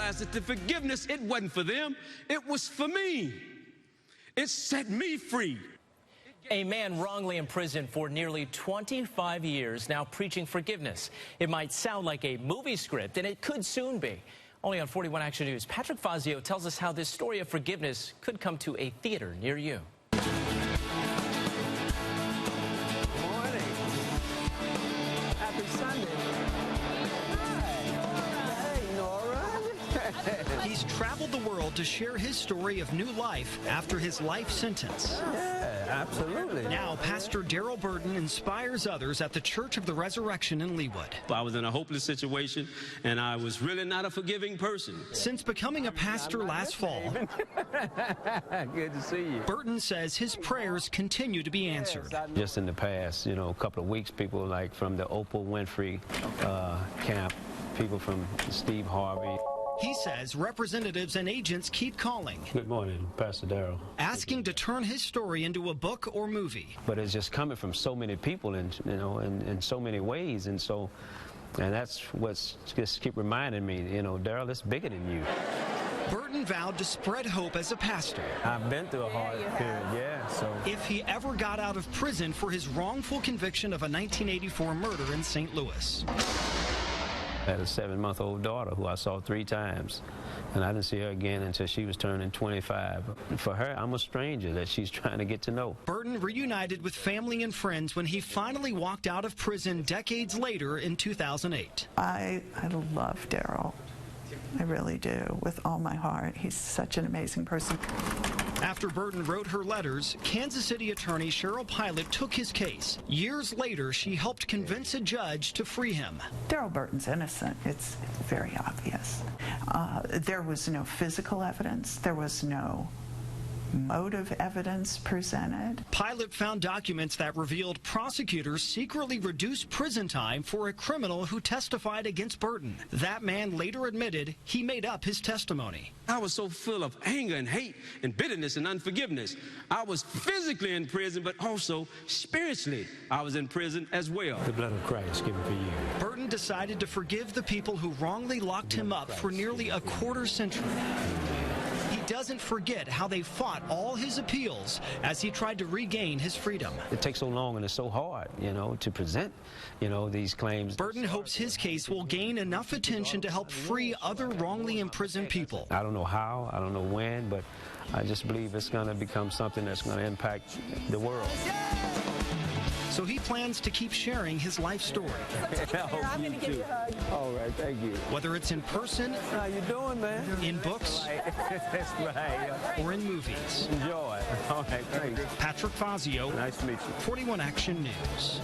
realized that the forgiveness, it wasn't for them, it was for me. It set me free. A man wrongly imprisoned for nearly 25 years now preaching forgiveness. It might sound like a movie script, and it could soon be. Only on 41 Action News, Patrick Fazio tells us how this story of forgiveness could come to a theater near you. He's traveled the world to share his story of new life after his life sentence. Yeah, absolutely. Now, Pastor Daryl Burton inspires others at the Church of the Resurrection in Leawood. I was in a hopeless situation, and I was really not a forgiving person. Since becoming a pastor last fall, good to see you. Burton says his prayers continue to be answered. Just in the past, a couple of weeks, people like from the Oprah Winfrey camp, people from Steve Harvey. He says representatives and agents keep calling. Good morning, Pastor Daryl. Asking to turn his story into a book or movie. But it's just coming from so many people and, in so many ways. And that's what's just keep reminding me, Daryl, it's bigger than you. Burton vowed to spread hope as a pastor. I've been through a hard period, so. If he ever got out of prison for his wrongful conviction of a 1984 murder in St. Louis. I had a 7-month-old daughter who I saw 3 times, and I didn't see her again until she was turning 25. For her, I'm a stranger that she's trying to get to know. Burton reunited with family and friends when he finally walked out of prison decades later in 2008. I love Daryl. I really do, with all my heart. He's such an amazing person. After Burton wrote her letters, Kansas City attorney Cheryl Pilot took his case. Years later, she helped convince a judge to free him. Daryl Burton's innocent. It's very obvious. There was no physical evidence. There was no motive evidence presented. Pilot found documents that revealed prosecutors secretly reduced prison time for a criminal who testified against Burton. That man later admitted he made up his testimony. I was so full of anger and hate and bitterness and unforgiveness. I was physically in prison, but also spiritually I was in prison as well. The blood of Christ given for you. Burton decided to forgive the people who wrongly locked him up for nearly a quarter century. He doesn't forget how they fought all his appeals as he tried to regain his freedom. It takes so long and it's so hard, to present, these claims. Burton hopes his case will gain enough attention to help free other wrongly imprisoned people. I don't know how, I don't know when, but I just believe it's going to become something that's going to impact the world. So he plans to keep sharing his life story. I'm going to give you a hug. All right, thank you. Whether it's in person, how you doing, man? In books, That's right. Or in movies. Enjoy. All right, thanks. Patrick Fazio, Nice to meet you. 41 Action News.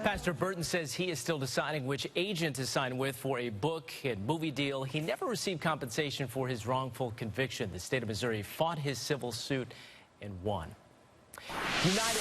Pastor Burton says he is still deciding which agent to sign with for a book and movie deal. He never received compensation for his wrongful conviction. The state of Missouri fought his civil suit and won. United